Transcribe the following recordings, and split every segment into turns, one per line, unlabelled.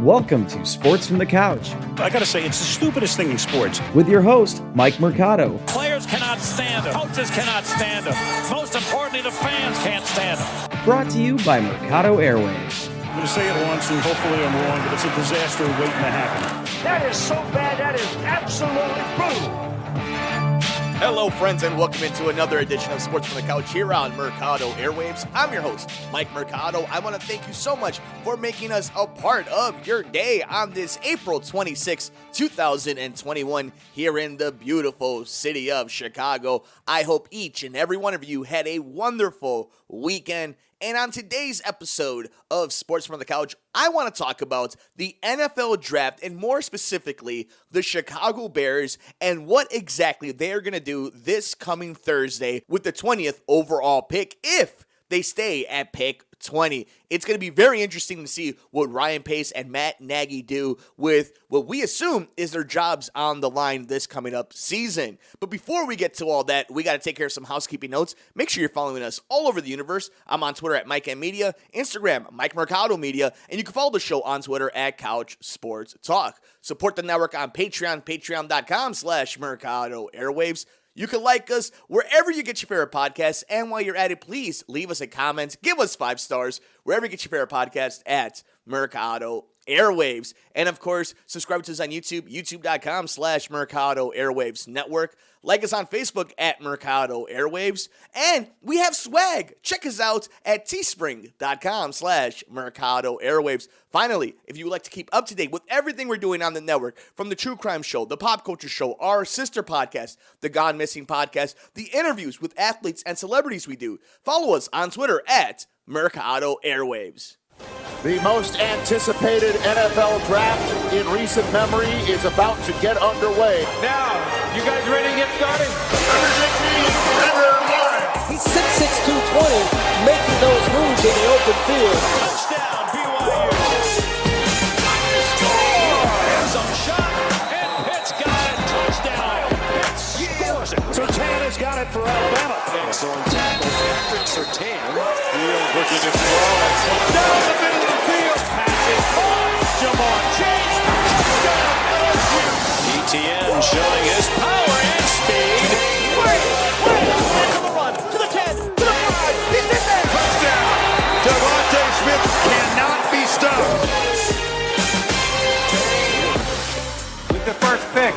Welcome to Sports from the Couch.
I gotta say, it's the stupidest thing in sports.
With your host, Mike Mercado.
Players cannot stand him. Coaches cannot stand him. Most importantly, the fans can't stand him.
Brought to you by Mercado Airwaves.
I'm gonna say it once, and hopefully I'm wrong, but it's a disaster waiting to happen.
That is so bad, that is absolutely brutal.
Hello, friends, and welcome into another edition of Sports from the Couch here on Mercado Airwaves. I'm your host, Mike Mercado. I want to thank you so much for making us a part of your day on this April 26, 2021, here in the beautiful city of Chicago. I hope each and every one of you had a wonderful weekend. And on today's episode of Sports from the Couch, I want to talk about the NFL Draft and more specifically the Chicago Bears and what exactly they're going to do this coming Thursday with the 20th overall pick if they stay at pick 20. It's going to be very interesting to see what Ryan Pace and Matt Nagy do with what we assume is their jobs on the line this coming up season. But before we get to all that, we got to take care of some housekeeping notes. Make sure you're following us all over the universe. I'm on Twitter at Mike M Media, Instagram, Mike Mercado Media, and you can follow the show on Twitter at Couch Sports Talk. Support the network on Patreon, patreon.com/Mercado Airwaves. You can like us wherever you get your favorite podcasts, and while you're at it, please leave us a comment, give us 5 stars, wherever you get your favorite podcast at Mercado Airwaves. And of course, subscribe to us on YouTube, youtube.com/Mercado Airwaves Network. Like us on Facebook at Mercado Airwaves. And we have swag. Check us out at teespring.com/Mercado Airwaves. Finally, if you would like to keep up to date with everything we're doing on the network, from the True Crime Show, the Pop Culture Show, our sister podcast, the Gone Missing podcast, the interviews with athletes and celebrities we do, follow us on Twitter at Mercado Airwaves.
The most anticipated NFL draft in recent memory is about to get underway.
Now, you guys ready to get started?
He's 6'6", 220, making those moves in the open field.
Touchdown, BYU. Some shot, and Pitt's got it. Touchdown. Pitt scores it.
Sertan has got it for Alabama.
Excellent tackle, Patrick Sertan. Field looking to throw. Down the middle of the field. Passes off. Jamar Chase. Touchdown, LSU.
ETN showing his power and speed.
Wait, to the run, to the 10, to the 5, he's in there.
Touchdown. Devontae Smith cannot be stopped. With the first pick.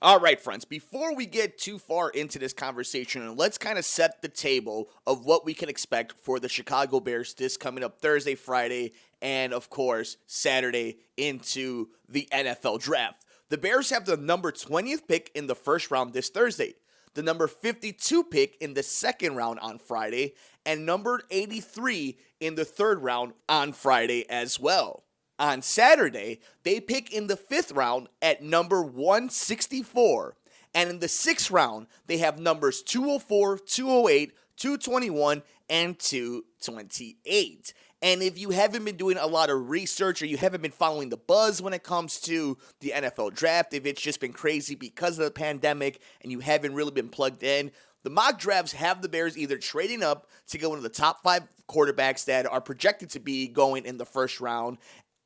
All right, friends, before we get too far into this conversation, let's kind of set the table of what we can expect for the Chicago Bears this coming up Thursday, Friday, and, of course, Saturday into the NFL Draft. The Bears have the number 20th pick in the first round this Thursday, the number 52 pick in the second round on Friday, and number 83 in the third round on Friday as well. On Saturday, they pick in the 5th round at number 164. And in the 6th round, they have numbers 204, 208, 221, and 228. And if you haven't been doing a lot of research or you haven't been following the buzz when it comes to the NFL draft, if it's just been crazy because of the pandemic and you haven't really been plugged in, the mock drafts have the Bears either trading up to go into the top 5 quarterbacks that are projected to be going in the first round,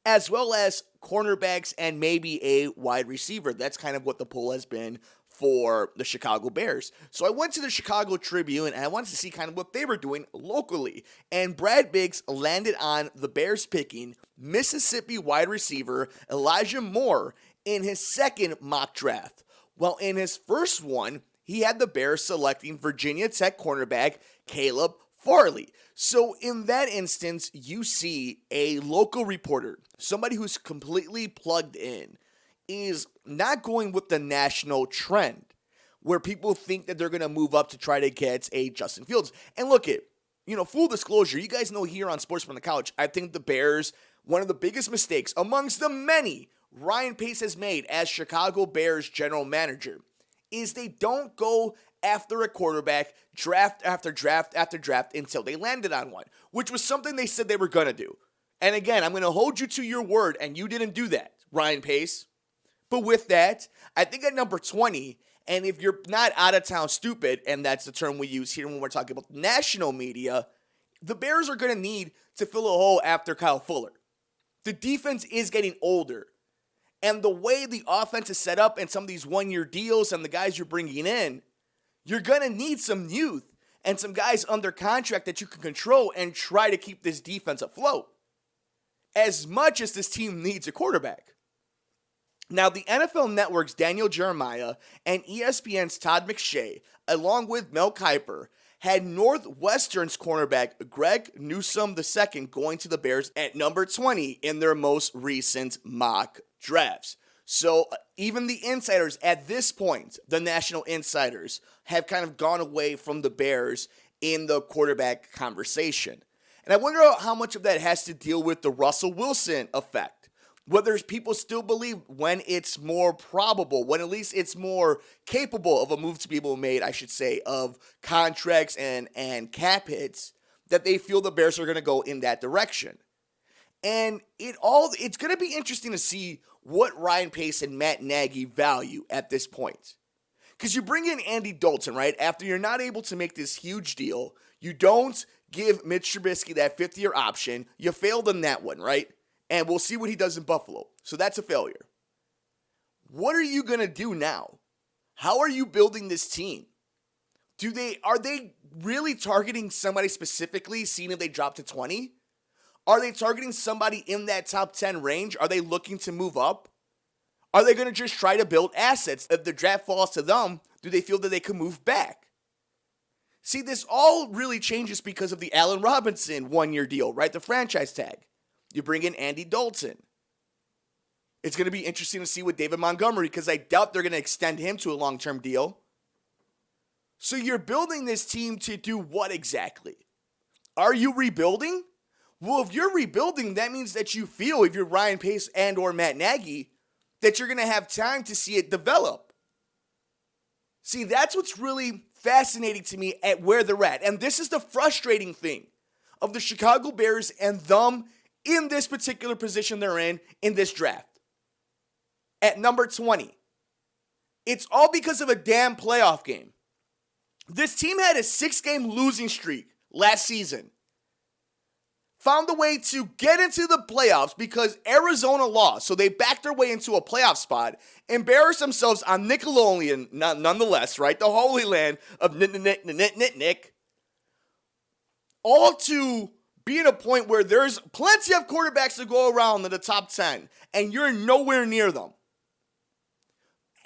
as well as cornerbacks and maybe a wide receiver. That's kind of what the poll has been for the Chicago Bears. So I went to the Chicago Tribune and I wanted to see kind of what they were doing locally. And Brad Biggs landed on the Bears picking Mississippi wide receiver Elijah Moore in his second mock draft. Well, in his first one, he had the Bears selecting Virginia Tech cornerback Caleb Farley. So in that instance, you see a local reporter, somebody who's completely plugged in, is not going with the national trend where people think that they're going to move up to try to get a Justin Fields. And look it, full disclosure, you guys know here on Sports from the Couch, I think the Bears, one of the biggest mistakes amongst the many Ryan Pace has made as Chicago Bears general manager is they don't go after a quarterback draft after draft after draft until they landed on one, which was something they said they were going to do. And again, I'm going to hold you to your word, and you didn't do that, Ryan Pace. But with that, I think at number 20, and if you're not out of town stupid, and that's the term we use here when we're talking about national media, the Bears are going to need to fill a hole after Kyle Fuller. The defense is getting older. And the way the offense is set up and some of these one-year deals and the guys you're bringing in, you're going to need some youth and some guys under contract that you can control and try to keep this defense afloat. As much as this team needs a quarterback. Now, the NFL Network's Daniel Jeremiah and ESPN's Todd McShay, along with Mel Kiper, had Northwestern's cornerback Greg Newsome II going to the Bears at number 20 in their most recent mock drafts. So even the insiders at this point, the national insiders, have kind of gone away from the Bears in the quarterback conversation. And I wonder how much of that has to deal with the Russell Wilson effect. Whether people still believe when it's more probable, when at least it's more capable of a move to be able to made, I should say, of contracts and cap hits, that they feel the Bears are going to go in that direction. And it's going to be interesting to see what Ryan Pace and Matt Nagy value at this point. Because you bring in Andy Dalton, right? After you're not able to make this huge deal, you don't give Mitch Trubisky that fifth-year option. You failed on that one, right? And we'll see what he does in Buffalo. So that's a failure. What are you going to do now? How are you building this team? Are they really targeting somebody specifically, seeing if they drop to 20? Are they targeting somebody in that top 10 range? Are they looking to move up? Are they going to just try to build assets? If the draft falls to them, do they feel that they can move back? See, this all really changes because of the Allen Robinson one-year deal, right? The franchise tag. You bring in Andy Dalton. It's going to be interesting to see with David Montgomery because I doubt they're going to extend him to a long-term deal. So you're building this team to do what exactly? Are you rebuilding? Well, if you're rebuilding, that means that you feel, if you're Ryan Pace and or Matt Nagy, that you're going to have time to see it develop. See, that's what's really fascinating to me at where they're at. And this is the frustrating thing of the Chicago Bears and them in this particular position they're in this draft. At number 20. It's all because of a damn playoff game. This team had a 6-game losing streak last season. Found a way to get into the playoffs because Arizona lost. So they backed their way into a playoff spot, embarrassed themselves on Nickelodeon, nonetheless, right? The holy land of Nick. All to be at a point where there's plenty of quarterbacks to go around in the top 10, and you're nowhere near them.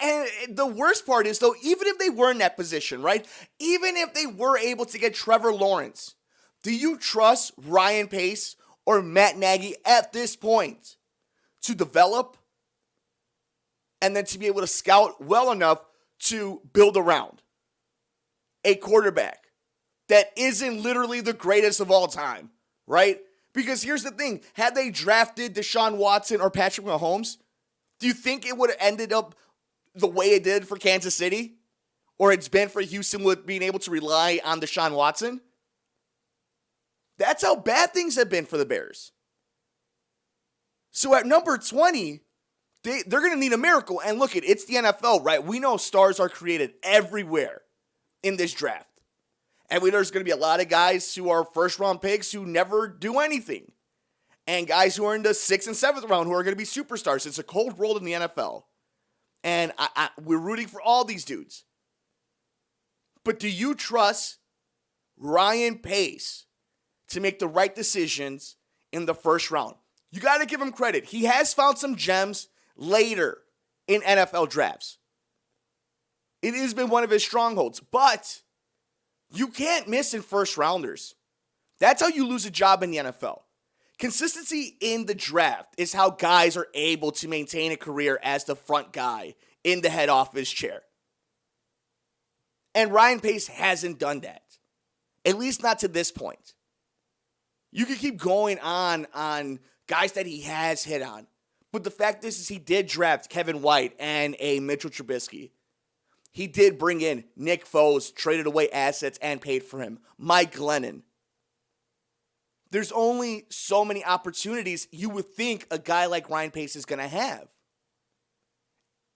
And the worst part is, though, even if they were in that position, right? Even if they were able to get Trevor Lawrence, do you trust Ryan Pace or Matt Nagy at this point to develop and then to be able to scout well enough to build around a quarterback that isn't literally the greatest of all time, right? Because here's the thing. Had they drafted Deshaun Watson or Patrick Mahomes, do you think it would have ended up the way it did for Kansas City? Or it's been for Houston with being able to rely on Deshaun Watson? That's how bad things have been for the Bears. So at number 20, they're going to need a miracle. And look, it's the NFL, right? We know stars are created everywhere in this draft. And there's going to be a lot of guys who are first-round picks who never do anything. And guys who are in the 6th and 7th round who are going to be superstars. It's a cold world in the NFL. And we're rooting for all these dudes. But do you trust Ryan Pace to make the right decisions in the first round? You got to give him credit. He has found some gems later in NFL drafts. It has been one of his strongholds. But you can't miss in first rounders. That's how you lose a job in the NFL. Consistency in the draft is how guys are able to maintain a career as the front guy in the head office chair. And Ryan Pace hasn't done that. At least not to this point. You can keep going on guys that he has hit on. But the fact is he did draft Kevin White and a Mitchell Trubisky. He did bring in Nick Foles, traded away assets and paid for him. Mike Glennon. There's only so many opportunities you would think a guy like Ryan Pace is going to have.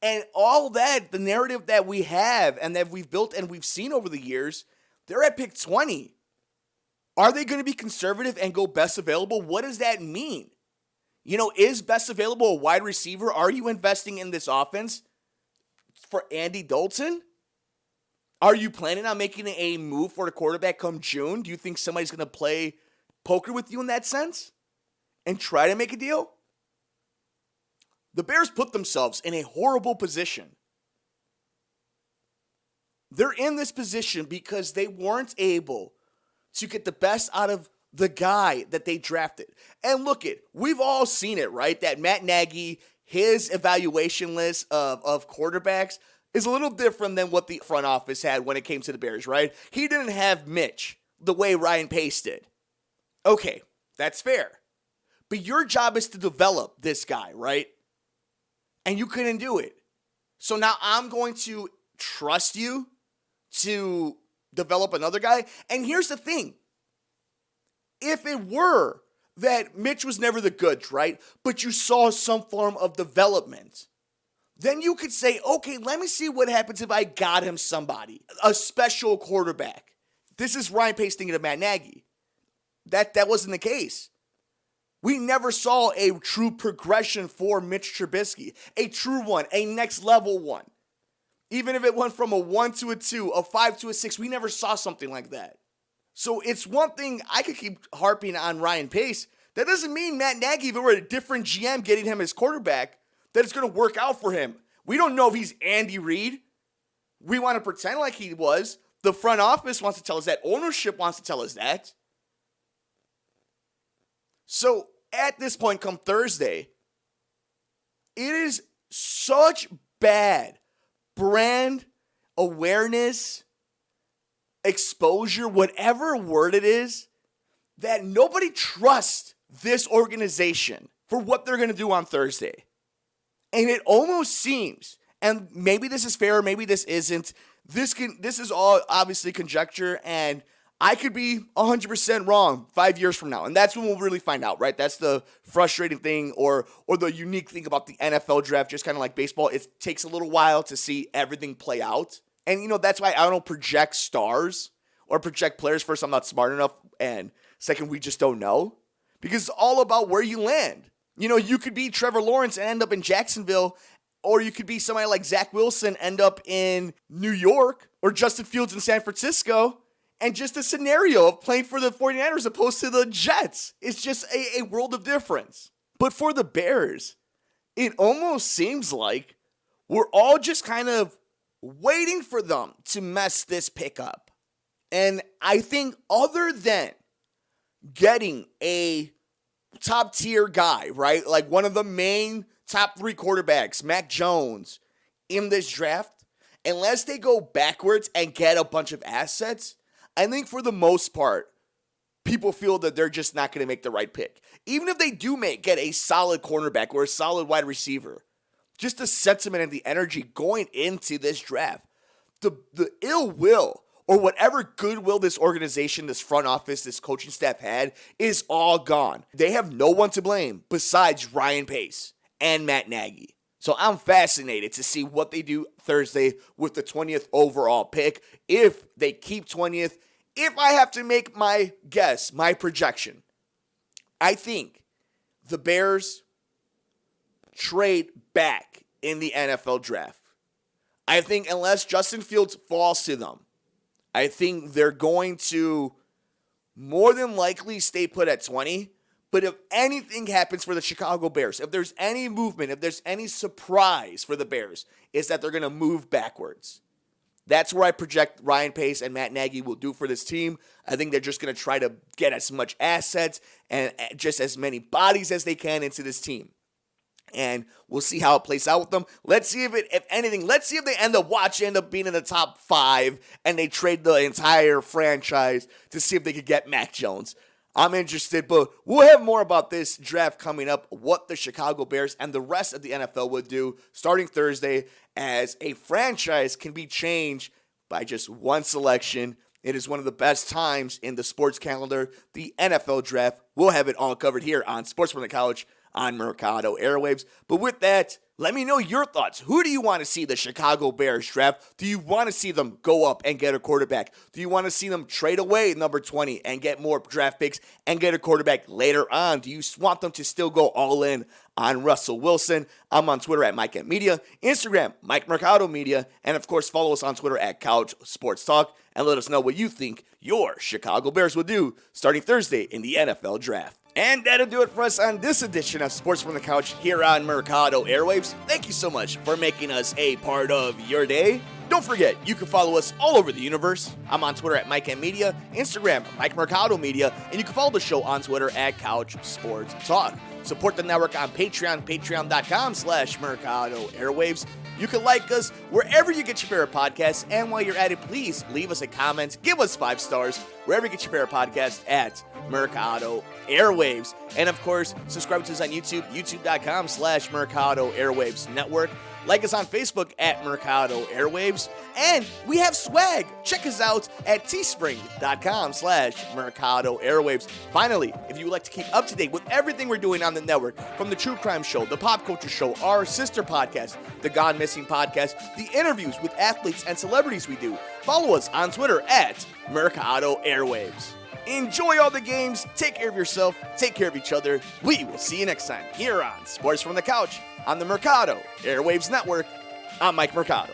And all that, the narrative that we have and that we've built and we've seen over the years, they're at pick 20. Are they going to be conservative and go best available? What does that mean? Is best available a wide receiver? Are you investing in this offense for Andy Dalton? Are you planning on making a move for the quarterback come June? Do you think somebody's going to play poker with you in that sense and try to make a deal? The Bears put themselves in a horrible position. They're in this position because they weren't able to get the best out of the guy that they drafted. And look we've all seen it, right? That Matt Nagy, his evaluation list of quarterbacks is a little different than what the front office had when it came to the Bears, right? He didn't have Mitch the way Ryan Pace did. Okay, that's fair. But your job is to develop this guy, right? And you couldn't do it. So now I'm going to trust you to develop another guy. And here's the thing. If it were that Mitch was never the goods, right? But you saw some form of development, then you could say, okay, let me see what happens if I got him somebody, a special quarterback. This is Ryan Pace thinking of Matt Nagy. That wasn't the case. We never saw a true progression for Mitch Trubisky, a true one, a next level one. Even if it went from a 1 to a 2, a 5 to a 6, we never saw something like that. So it's one thing, I could keep harping on Ryan Pace. That doesn't mean Matt Nagy, if it were a different GM getting him his quarterback, that it's going to work out for him. We don't know if he's Andy Reid. We want to pretend like he was. The front office wants to tell us that. Ownership wants to tell us that. So at this point, come Thursday, it is such bad brand awareness, exposure, whatever word it is, that nobody trusts this organization for what they're going to do on Thursday. And it almost seems, and maybe this is fair, maybe this isn't, this is all obviously conjecture, and I could be 100% wrong 5 years from now. And that's when we'll really find out, right? That's the frustrating thing or the unique thing about the NFL draft, just kind of like baseball. It takes a little while to see everything play out. And, that's why I don't project stars or project players. First, I'm not smart enough. And second, we just don't know. Because it's all about where you land. You could be Trevor Lawrence and end up in Jacksonville. Or you could be somebody like Zach Wilson, end up in New York. Or Justin Fields in San Francisco. And just a scenario of playing for the 49ers opposed to the Jets. It's just a world of difference. But for the Bears, it almost seems like we're all just kind of waiting for them to mess this pick up. And I think other than getting a top tier guy, right? Like one of the main top 3 quarterbacks, Mac Jones, in this draft, unless they go backwards and get a bunch of assets, I think for the most part, people feel that they're just not going to make the right pick. Even if they do get a solid cornerback or a solid wide receiver, just the sentiment and the energy going into this draft, the ill will or whatever goodwill this organization, this front office, this coaching staff had is all gone. They have no one to blame besides Ryan Pace and Matt Nagy. So I'm fascinated to see what they do Thursday with the 20th overall pick. If they keep 20th, if I have to make my guess, my projection, I think the Bears trade back in the NFL draft. I think unless Justin Fields falls to them, I think they're going to more than likely stay put at 20. But if anything happens for the Chicago Bears, if there's any movement, if there's any surprise for the Bears, it's that they're going to move backwards. That's where I project Ryan Pace and Matt Nagy will do for this team. I think they're just going to try to get as much assets and just as many bodies as they can into this team. And we'll see how it plays out with them. Let's see if anything, let's see if they end up being in the top 5 and they trade the entire franchise to see if they could get Mac Jones. I'm interested, but we'll have more about this draft coming up, what the Chicago Bears and the rest of the NFL would do starting Thursday, as a franchise can be changed by just one selection. It is one of the best times in the sports calendar, the NFL draft. We'll have it all covered here on Sports from the Couch on Mercado Airwaves. But with that, Let me know your thoughts. Who do you want to see the Chicago Bears draft? Do you want to see them go up and get a quarterback? Do you want to see them trade away number 20 and get more draft picks and get a quarterback later on? Do you want them to still go all in on Russell Wilson? I'm on Twitter at Mike Media, Instagram, Mike Mercado Media, and of course follow us on Twitter at Couch Sports Talk and let us know what you think your Chicago Bears will do starting Thursday in the NFL Draft. And that'll do it for us on this edition of Sports from the Couch here on Mercado Airwaves. Thank you so much for making us a part of your day. Don't forget, you can follow us all over the universe. I'm on Twitter at Mike Media, Instagram, Mike Mercado Media, and you can follow the show on Twitter at Couch Sports Talk. Support the network on Patreon, patreon.com/Mercado Airwaves. You can like us wherever you get your favorite podcasts, and while you're at it, please leave us a comment, give us 5 stars, wherever you get your favorite podcast at Mercado Airwaves. And of course, subscribe to us on YouTube, youtube.com/Mercado Airwaves Network. Like us on Facebook at Mercado Airwaves. And we have swag. Check us out at teespring.com/Mercado Airwaves. Finally, if you would like to keep up to date with everything we're doing on the network, from the True Crime Show, the Pop Culture Show, our sister podcast, the Gone Missing podcast, the interviews with athletes and celebrities we do, follow us on Twitter at Mercado Airwaves. Enjoy all the games, take care of yourself, take care of each other. We will see you next time here on Sports from the Couch on the Mercado Airwaves Network. I'm Mike Mercado.